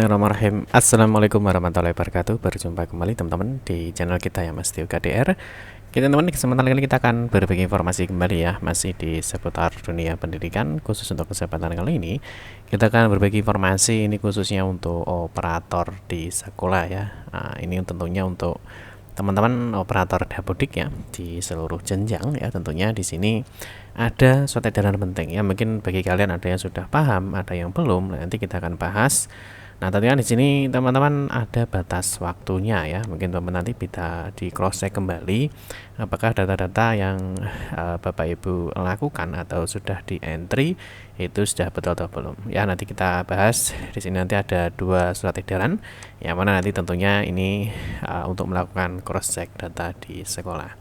Bismillahirrahmanirrahim. Assalamualaikum warahmatullahi wabarakatuh. Berjumpa kembali teman-teman di channel kita ya, Mas Tio KDR. Teman-teman, di kesempatan kali ini kita akan berbagi informasi kembali ya, masih di seputar dunia pendidikan. Khusus untuk kesempatan kali ini kita akan berbagi informasi ini khususnya untuk operator di sekolah ya. Nah, ini tentunya untuk teman-teman operator dapodik ya di seluruh jenjang ya. Tentunya di sini ada suatu edaran penting ya, mungkin bagi kalian ada yang sudah paham, ada yang belum. Nanti kita akan bahas. Nah, tentunya di sini teman-teman ada batas waktunya ya. Mungkin teman-teman nanti bisa di cross check kembali apakah data-data yang Bapak Ibu lakukan atau sudah di entry itu sudah betul atau belum. Ya, nanti kita bahas. Di sini nanti ada dua surat edaran yang mana nanti tentunya ini untuk melakukan cross check data di sekolah.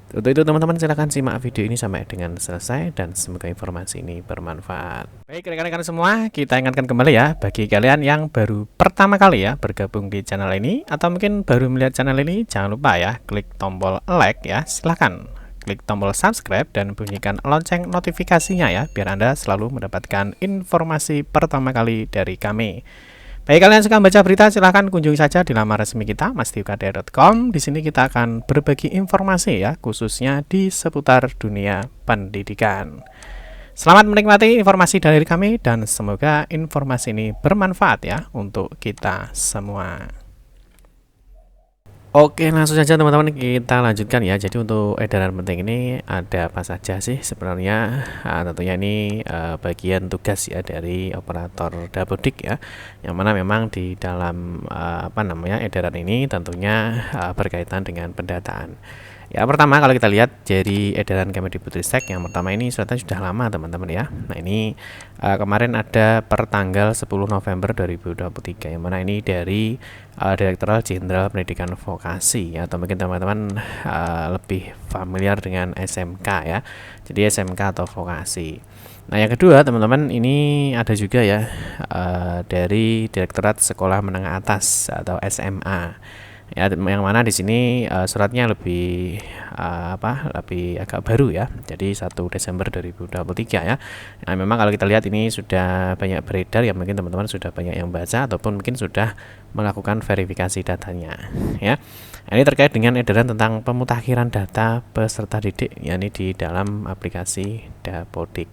Untuk itu teman-teman silahkan simak video ini sampai dengan selesai dan semoga informasi ini bermanfaat. Baik rekan-rekan semua, kita ingatkan kembali ya bagi kalian yang baru pertama kali ya bergabung di channel ini atau mungkin baru melihat channel ini, jangan lupa ya klik tombol like ya, silahkan klik tombol subscribe dan bunyikan lonceng notifikasinya ya biar Anda selalu mendapatkan informasi pertama kali dari kami. Bagi kalian yang suka baca berita, silahkan kunjungi saja di laman resmi kita, mastiukdr.com. Di sini kita akan berbagi informasi ya, khususnya di seputar dunia pendidikan. Selamat menikmati informasi dari kami dan semoga informasi ini bermanfaat ya untuk kita semua. Oke, langsung saja teman-teman kita lanjutkan ya. Jadi untuk edaran penting ini ada apa saja sih sebenarnya? Tentunya ini bagian tugas ya dari operator dapodik ya, yang mana memang di dalam edaran ini tentunya berkaitan dengan pendataan. Ya, pertama kalau kita lihat dari edaran Kemendikbudristek yang pertama ini suratnya sudah lama teman-teman ya. Nah, ini kemarin ada per tanggal 10 November 2023 yang mana ini dari Direktorat Jenderal Pendidikan Vokasi ya, atau mungkin teman-teman lebih familiar dengan SMK ya. Jadi SMK atau vokasi. Nah, yang kedua teman-teman ini ada juga ya dari Direktorat Sekolah Menengah Atas atau SMA. Ya, yang mana di sini suratnya lebih lebih agak baru ya. Jadi 1 Desember 2023 ya. Nah, memang kalau kita lihat ini sudah banyak beredar ya, mungkin teman-teman sudah banyak yang baca ataupun mungkin sudah melakukan verifikasi datanya ya. Nah, ini terkait dengan edaran tentang pemutakhiran data peserta didik yakni di dalam aplikasi Dapodik.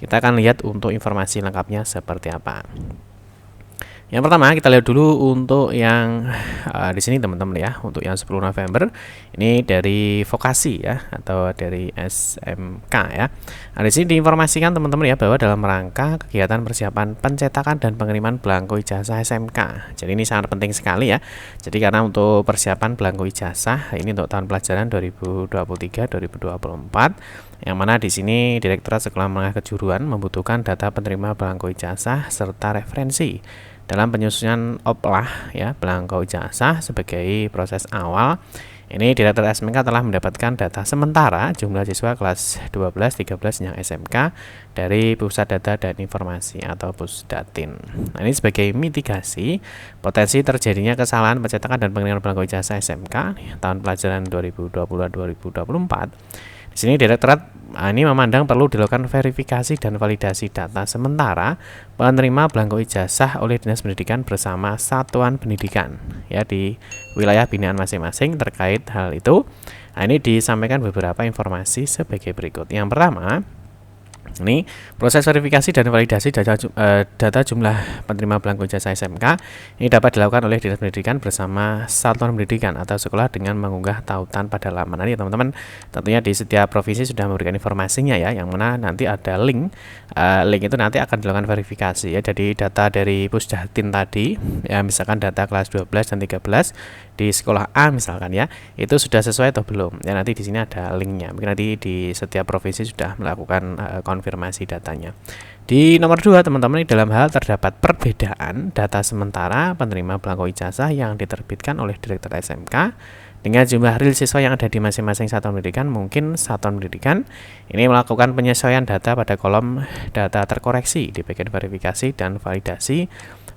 Kita akan lihat untuk informasi lengkapnya seperti apa. Yang pertama kita lihat dulu untuk yang di sini teman-teman ya, untuk yang 10 November ini dari vokasi ya atau dari SMK ya. Nah, di sini diinformasikan teman-teman ya bahwa dalam rangka kegiatan persiapan pencetakan dan pengiriman belangko ijazah SMK. Jadi ini sangat penting sekali ya. Jadi karena untuk persiapan belangko ijazah ini untuk tahun pelajaran 2023-2024 yang mana di sini Direktorat Sekolah Menengah Kejuruan membutuhkan data penerima belangko ijazah serta referensi dalam penyusunan oplah ya belangko ijazah sebagai proses awal. Ini Direktur SMK telah mendapatkan data sementara jumlah siswa kelas 12-13 yang SMK dari Pusat Data dan Informasi atau Pusdatin. Nah, ini sebagai mitigasi potensi terjadinya kesalahan pencetakan dan pengiriman belangko ijazah SMK tahun pelajaran 2022-2024. Di sini Direktorat ini memandang perlu dilakukan verifikasi dan validasi data sementara penerima belangko ijazah oleh Dinas Pendidikan bersama satuan pendidikan ya di wilayah binaan masing-masing terkait hal itu. Nah, ini disampaikan beberapa informasi sebagai berikut. Yang pertama, ini proses verifikasi dan validasi data jumlah penerima belangko ijazah SMK ini dapat dilakukan oleh Dinas Pendidikan bersama satuan pendidikan atau sekolah dengan mengunggah tautan pada laman. Nanti teman-teman tentunya di setiap provinsi sudah memberikan informasinya ya, yang mana nanti ada link itu nanti akan dilakukan verifikasi ya. Jadi data dari Pusdatin tadi ya, misalkan data kelas 12 dan 13 di sekolah A misalkan ya, itu sudah sesuai atau belum ya, nanti di sini ada linknya. Mungkin nanti di setiap provinsi sudah melakukan konfirmasi datanya. Di nomor 2 teman-teman, dalam hal terdapat perbedaan data sementara penerima belangko ijazah yang diterbitkan oleh Direktur SMK dengan jumlah real siswa yang ada di masing-masing satuan pendidikan, mungkin satuan pendidikan ini melakukan penyesuaian data pada kolom data terkoreksi di bagian verifikasi dan validasi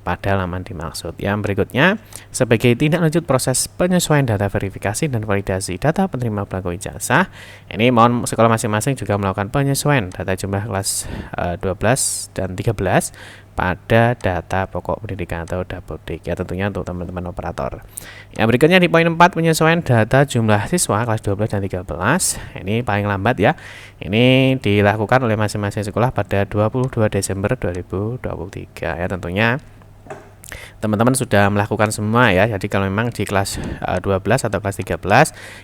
pada laman dimaksud. Yang berikutnya, sebagai tindak lanjut proses penyesuaian data verifikasi dan validasi data penerima belangko ijazah, ini mohon sekolah masing-masing juga melakukan penyesuaian data jumlah kelas 12 dan 13 pada data pokok pendidikan atau Dapodik ya, tentunya untuk teman-teman operator. Yang berikutnya di poin 4, penyesuaian data jumlah siswa kelas 12 dan 13. Ini paling lambat ya. Ini dilakukan oleh masing-masing sekolah pada 22 Desember 2023 ya, tentunya teman-teman sudah melakukan semua ya. Jadi kalau memang di kelas 12 atau kelas 13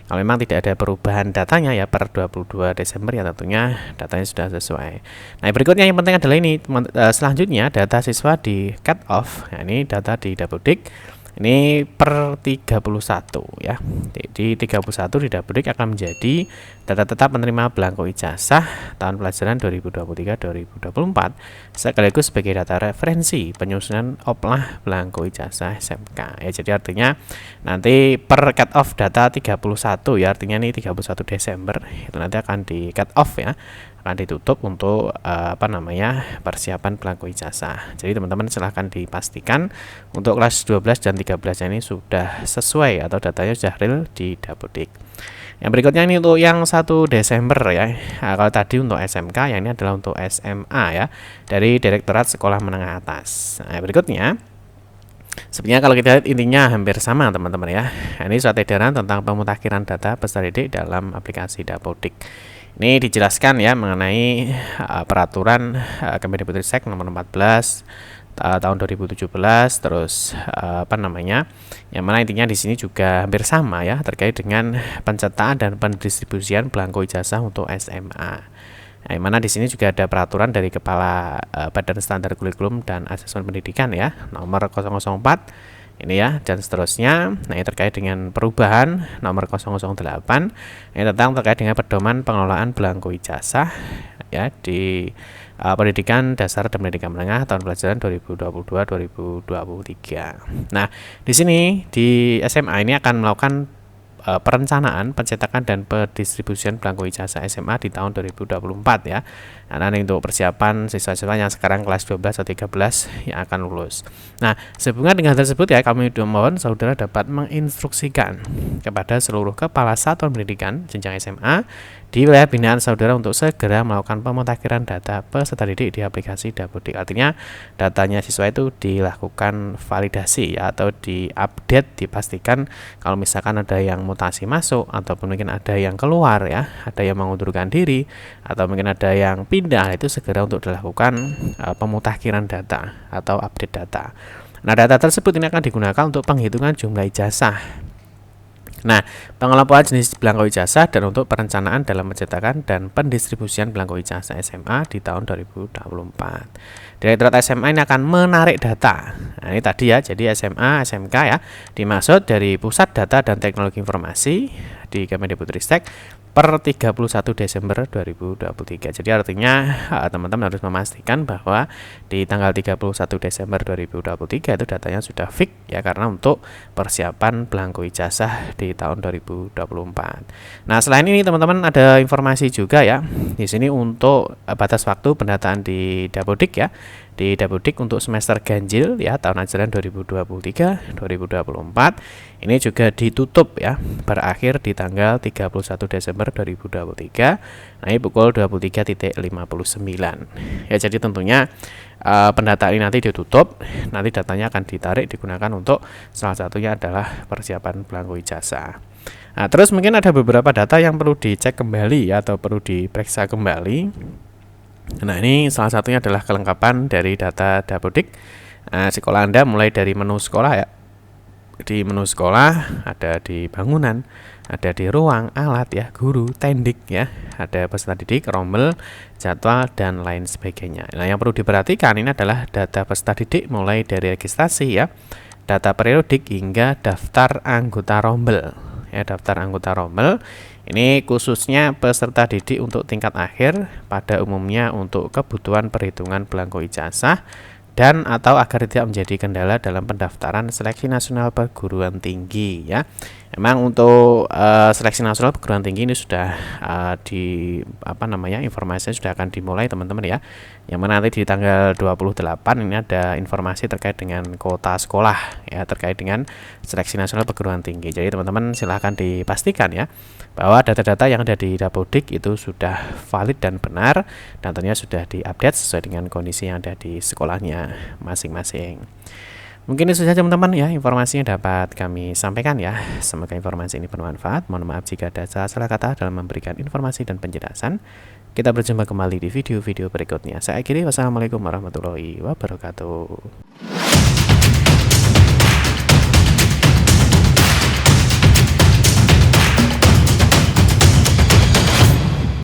kalau memang tidak ada perubahan datanya ya per 22 Desember ya, tentunya datanya sudah sesuai. Nah, berikutnya yang penting adalah ini selanjutnya data siswa di cut off. Nah, ini data di Dapodik ini per 31 ya. Di 31 di Dapodik akan menjadi data tetap penerima belangko ijazah tahun pelajaran 2023-2024 sekaligus sebagai data referensi penyusunan oplah belangko ijazah SMK ya. Jadi artinya nanti per cut off data 31 ya, artinya ini 31 Desember itu nanti akan di cut off ya, akan ditutup untuk persiapan belangko ijazah. Jadi teman-teman silahkan dipastikan untuk kelas 12 dan 13 ini sudah sesuai atau datanya sudah real di Dapodik. Yang berikutnya ini untuk yang 1 Desember ya. Nah, kalau tadi untuk SMK, yang ini adalah untuk SMA ya, dari Direktorat Sekolah Menengah Atas. Nah, berikutnya sebenarnya kalau kita lihat intinya hampir sama teman-teman ya. Nah, ini surat edaran tentang pemutakhiran data peserta didik dalam aplikasi Dapodik. Ini dijelaskan ya mengenai peraturan Kemendikbudristek nomor 14 tahun 2017, terus yang mana intinya di sini juga hampir sama ya, terkait dengan pencetakan dan pendistribusian belangko ijazah untuk SMA. Nah, yang mana di sini juga ada peraturan dari Kepala Badan Standar Kurikulum dan Asesmen Pendidikan ya, nomor 004 ini ya, dan seterusnya. Nah, ini terkait dengan perubahan nomor 008 ini tentang terkait dengan pedoman pengelolaan belangko ijazah ya di pendidikan dasar dan pendidikan menengah tahun pelajaran 2022-2023. Nah, di sini di SMA ini akan melakukan perencanaan, pencetakan dan pendistribusian belangko ijazah SMA di tahun 2024 ya. Nah, ini untuk persiapan siswa-siswa yang sekarang kelas 12 atau 13 yang akan lulus. Nah, sehubungan dengan tersebut ya, kami mohon saudara dapat menginstruksikan kepada seluruh kepala satuan pendidikan jenjang SMA di wilayah binaan saudara untuk segera melakukan pemutakhiran data peserta didik di aplikasi Dapodik. Artinya datanya siswa itu dilakukan validasi ya, atau diupdate, dipastikan kalau misalkan ada yang mutasi masuk ataupun mungkin ada yang keluar ya, ada yang mengundurkan diri atau mungkin ada yang pindah, itu segera untuk dilakukan pemutakhiran data atau update data. Nah, data tersebut ini akan digunakan untuk penghitungan jumlah ijazah. Nah, pengelompokan jenis belangko ijazah dan untuk perencanaan dalam pencetakan dan pendistribusian belangko ijazah SMA di tahun 2024. Direktorat SMA ini akan menarik data. Nah, ini tadi ya, jadi SMA, SMK ya, dimaksud dari Pusat Data dan Teknologi Informasi di Kemendikbudristek per 31 Desember 2023. Jadi artinya teman-teman harus memastikan bahwa di tanggal 31 Desember 2023 itu datanya sudah fix ya, karena untuk persiapan belangko ijazah di tahun 2024. Nah, selain ini teman-teman ada informasi juga ya. Di sini untuk batas waktu pendataan di Dapodik ya. Di Dapodik untuk semester ganjil ya tahun ajaran 2023-2024 ini juga ditutup ya, berakhir di tanggal 31 Desember 2023. Nah, ini pukul 23.59 ya. Jadi tentunya pendataan ini nanti ditutup, nanti datanya akan ditarik digunakan untuk salah satunya adalah persiapan belangko ijazah. Nah, terus mungkin ada beberapa data yang perlu dicek kembali ya, atau perlu diperiksa kembali. Nah, ini salah satunya adalah kelengkapan dari data Dapodik. Sekolah Anda mulai dari menu sekolah ya. Di menu sekolah ada di bangunan, ada di ruang, alat ya, guru, tendik ya, ada peserta didik, rombel, jadwal dan lain sebagainya. Nah, yang perlu diperhatikan ini adalah data peserta didik mulai dari registrasi ya, data periodik hingga daftar anggota rombel. Ya, daftar anggota rombel ini khususnya peserta didik untuk tingkat akhir, pada umumnya untuk kebutuhan perhitungan belangko ijazah dan atau agar tidak menjadi kendala dalam pendaftaran seleksi nasional perguruan tinggi ya. Memang untuk seleksi nasional perguruan tinggi ini sudah informasinya sudah akan dimulai teman-teman ya. Yang mana nanti di tanggal 28 ini ada informasi terkait dengan kuota sekolah ya, terkait dengan seleksi nasional perguruan tinggi. Jadi teman-teman silahkan dipastikan ya bahwa data-data yang ada di Dapodik itu sudah valid dan benar, dan tentunya sudah diupdate sesuai dengan kondisi yang ada di sekolahnya masing-masing. Mungkin itu saja teman-teman ya, informasinya dapat kami sampaikan ya. Semoga informasi ini bermanfaat. Mohon maaf jika ada salah kata dalam memberikan informasi dan penjelasan. Kita berjumpa kembali di video-video berikutnya. Saya akhiri, wassalamualaikum warahmatullahi wabarakatuh.